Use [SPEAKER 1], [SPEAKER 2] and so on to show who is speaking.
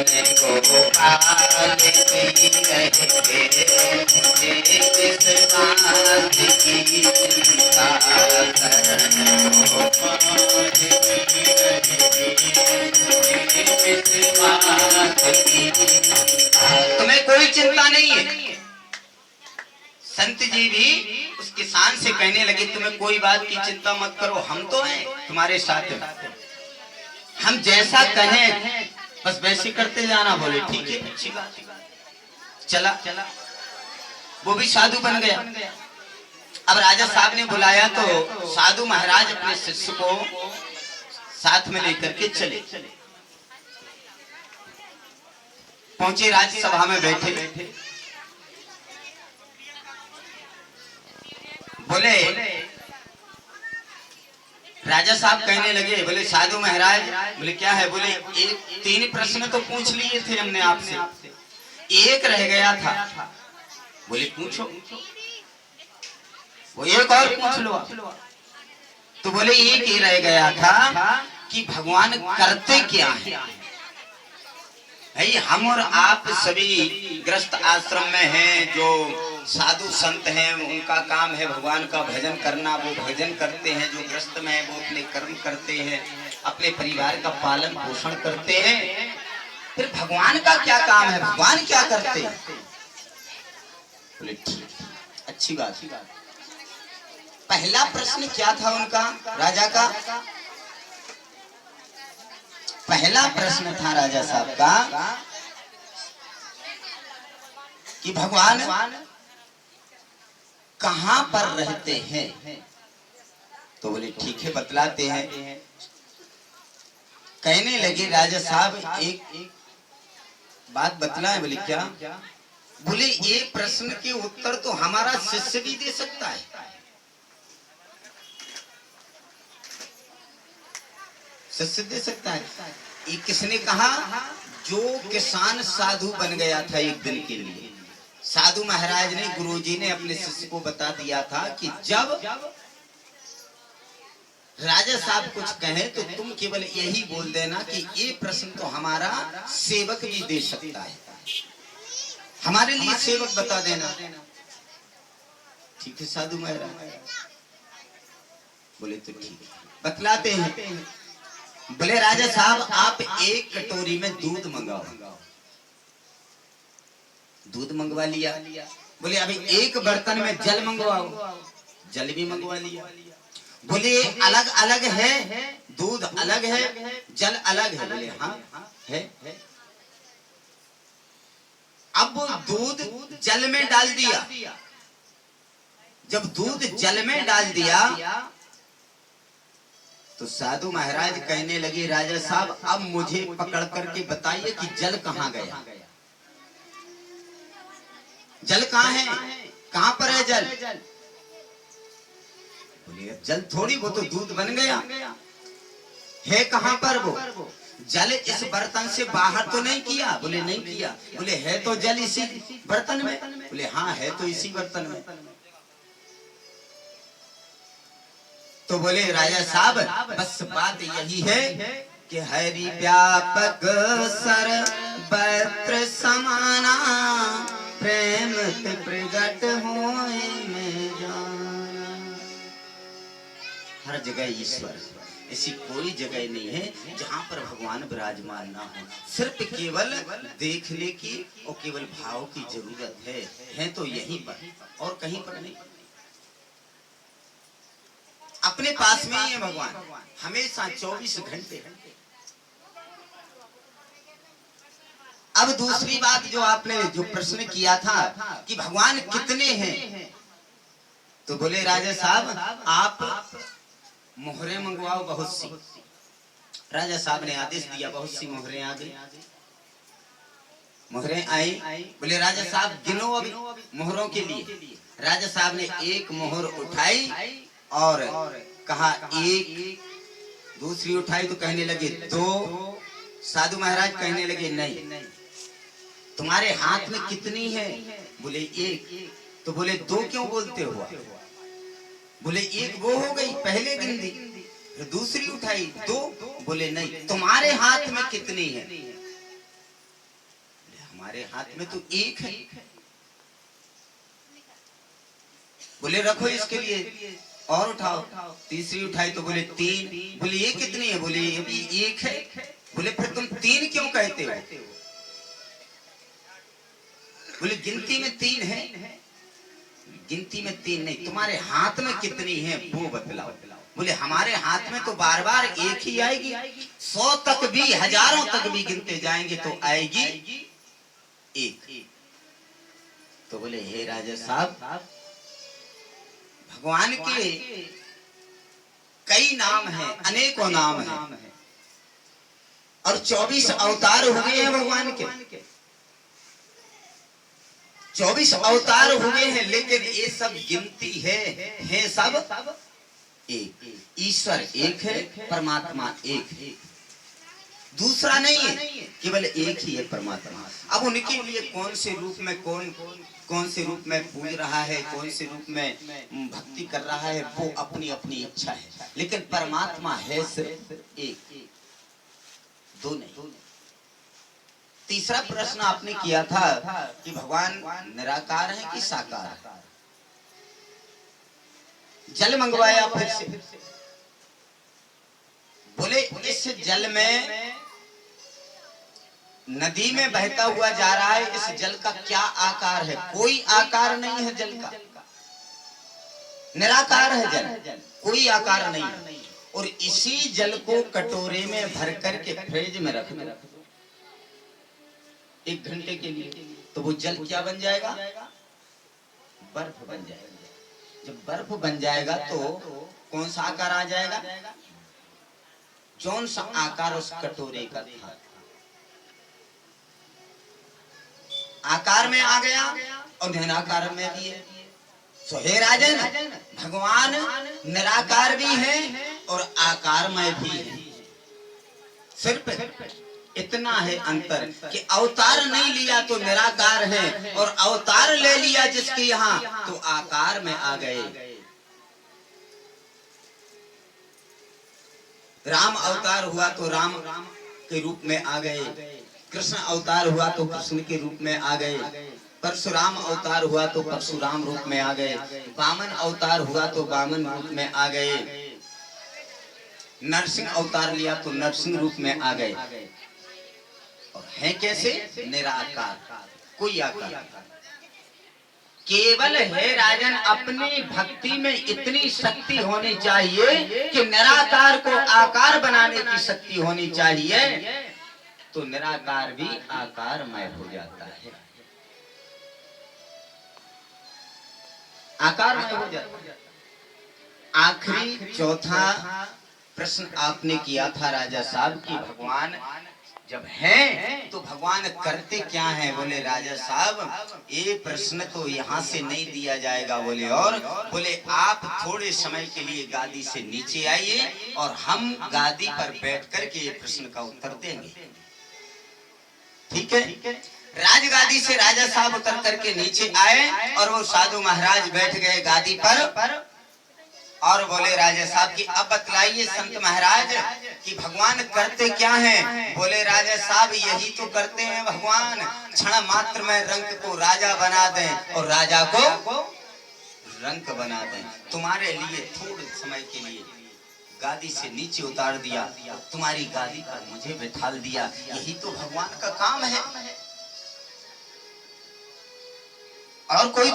[SPEAKER 1] गोपाल की रहे मुझे किस बात की चिंता शरण गोपाल की रहे मुझे किस बात की चिंता। तुम्हें कोई चिंता नहीं है। संत जी भी उस किसान से कहने लगे तुम्हें कोई बात की चिंता मत करो, हम तो हैं तुम्हारे साथ, हम जैसा कहें बस वैसे करते जाना। बोले ठीक है, अच्छी बात। चला वो भी साधु बन गया। अब राजा साहब ने बुलाया तो साधु महाराज अपने शिष्य को साथ में लेकर के चले पहुंचे, राज्यसभा में बैठे। बोले राजा साहब कहने लगे, बोले साधु महाराज, बोले क्या है? बोले एक 3 प्रश्न तो पूछ लिए थे हमने आपसे, एक रह गया था। बोले पूछो। वो एक और पूछ लो। तो बोले एक ही रह गया था कि भगवान करते क्या है? भाई हम और आप सभी गृहस्थ आश्रम में हैं, जो साधु संत हैं उनका काम है भगवान का भजन करना, वो भजन करते हैं। जो गृहस्थ में है वो अपने कर्म करते हैं, अपने परिवार का पालन पोषण करते हैं। फिर भगवान का क्या काम है, भगवान क्या करते हैं? बोले ठीक, अच्छी बात। पहला प्रश्न क्या था उनका, राजा का? पहला प्रश्न था राजा साहब का कि भगवान कहां पर रहते हैं? तो बोले ठीक है, बतलाते हैं। कहने लगे राजा साहब एक बात बतलाएं। बोले क्या? बोले ये प्रश्न के उत्तर तो हमारा शिष्य भी दे सकता है। शिष्य दे सकता है। ये किसने कहा? जो किसान साधु बन गया था एक दिन के लिए। साधु महाराज ने, गुरुजी ने अपने शिष्य को बता दिया था कि जब राजा साहब कुछ कहें तो तुम केवल यही बोल देना कि ये प्रश्न तो हमारा सेवक भी दे सकता है, हमारे लिए सेवक बता देना। ठीक है साधु महाराज? बोले तो ठीक है, बतलाते हैं। बोले राजा साहब आप एक कटोरी में दूध मंगाओ। दूध मंगवा लिया। बोले अभी एक बर्तन में जल मंगवाओ। जल भी मंगवा लिया। बोले अलग अलग है, दूध अलग है, जल अलग है। बोले हाँ है। अब दूध जल में डाल दिया। जब दूध जल में डाल दिया तो साधु महाराज कहने लगे राजा साहब अब मुझे पकड़ करके बताइए कि जल कहाँ गया? जल कहाँ है? कहाँ पर है जल? बोले जल थोड़ी, वो तो दूध बन गया है। कहाँ पर वो जल? इस बर्तन से बाहर तो नहीं किया? बोले नहीं किया। बोले है तो जल इसी बर्तन में? बोले हाँ है तो इसी बर्तन में। तो बोले राजा साहब बस बात यही है कि हरि व्यापक सर्वत्र समाना, प्रेम ते प्रगट होए में जाना। हर जगह ईश्वर, ऐसी कोई जगह नहीं है जहाँ पर भगवान विराजमान ना हो। सिर्फ केवल देखने की और केवल भाव की जरूरत है तो यहीं पर और कहीं पर नहीं। अपने पास में ही है भगवान, हमेशा 24 घंटे। अब दूसरी बात जो आपने जो प्रश्न किया था कि भगवान कितने हैं, तो बोले राजा साहब आप मोहरे मंगवाओ बहुत सी। राजा साहब ने आदेश दिया, बहुत सी मोहरे आ गई। मोहरे आई। बोले राजा साहब गिनो अभी मोहरों के लिए। राजा साहब ने एक मोहर उठाई और कहा एक, दूसरी उठाई तो कहने लगे 2। साधु महाराज कहने लगे नहीं, तुम्हारे हाथ में कितनी है? बोले 1। तो बोले 2 क्यों बोलते हो? बोले 1 वो हो गई, पहले गिनती, फिर दूसरी उठाई 2। बोले नहीं, तुम्हारे हाथ में कितनी है? हमारे हाथ में तो एक है। बोले रखो इसके लिए, और उठाओ। तीसरी उठाई तो बोले तीन। बोले ये कितनी है? बोले ये भी एक है। बोले फिर तुम तीन क्यों कहते हो? बोले गिनती में तीन है। गिनती में तीन नहीं, तुम्हारे हाथ में कितनी है वो बतलाओ। बोले हमारे हाथ में तो बार बार एक ही आएगी, 100 तक भी, हजारों तक भी गिनते जाएंगे तो आएगी एक। तो बोले हे राजा साहब, भगवान के कई नाम हैं, अनेकों नाम हैं, और 24 अवतार हुए हैं भगवान के। 24 अवतार हुए हैं, लेकिन ये सब गिनती है सब एक। ईश्वर एक है, परमात्मा एक है, दूसरा नहीं है, केवल एक ही है परमात्मा। अब उनके लिए कौन से रूप में कौन से रूप में पूज रहा है, कौन से रूप में भक्ति कर रहा है, वो अपनी अपनी इच्छा है, लेकिन परमात्मा है सिर्फ एक, दो नहीं। तीसरा प्रश्न आपने किया था कि भगवान निराकार है कि साकार है। जल मंगवाया फिर से। बोले इस जल में, नदी में बहता हुआ जा रहा है, इस जल का क्या आकार है? कोई आकार नहीं है जल का, निराकार है जल, कोई आकार नहीं है। और इसी जल को कटोरे में भर करके फ्रिज में रख दो 1 घंटे के लिए, तो वो जल क्या बन जाएगा? बर्फ बन जाएगा। जब बर्फ बन जाएगा तो कौन सा आकार आ जाएगा? जौन सा आकार उस कटोरे का था, आकार में आ गया और निराकार में भी है। सो हे राजन, भगवान निराकार भी है और आकार में भी है। सिर्फ इतना है अंतर कि अवतार नहीं लिया तो निराकार है, और अवतार ले लिया जिसके यहाँ तो आकार में आ गए। राम अवतार हुआ तो राम के रूप में आ गए, कृष्ण अवतार हुआ तो कृष्ण के रूप में आ गए, परशुराम अवतार हुआ तो परशुराम रूप में आ गए, वामन अवतार हुआ तो वामन रूप में आ गए, नरसिंह अवतार लिया तो नरसिंह रूप में आ गए। और है कैसे? निराकार, कोई आकार। केवल है राजन, अपनी भक्ति में इतनी शक्ति होनी चाहिए कि निराकार को आकार बनाने की शक्ति होनी चाहिए, तो निराकार भी आकारमय हो जाता है, आकारमय हो जाता है। आखिरी चौथा प्रश्न आपने किया था राजा साहब कि भगवान जब हैं तो भगवान करते क्या हैं? बोले राजा साहब, ये प्रश्न तो यहाँ से नहीं दिया जाएगा। बोले और? बोले आप थोड़े समय के लिए गादी से नीचे आइए और हम गादी पर बैठ करके ये प्रश्न का उत्तर देंगे। ठीक है? राजगादी से राजा साहब उतर करके नीचे आए और वो साधु महाराज बैठ गए गादी पर, और बोले राजा साहब कि अब बतलाइए संत महाराज कि भगवान करते क्या हैं? बोले राजा साहब, यही तो करते हैं भगवान, क्षण मात्र में रंक को राजा बना दें और राजा को रंक बना दें। तुम्हारे लिए थोड़े समय के लिए गादी से नीचे उतार दिया, तुम्हारी गादी पर मुझे बिठाल दिया, यही तो भगवान का काम है। और कोई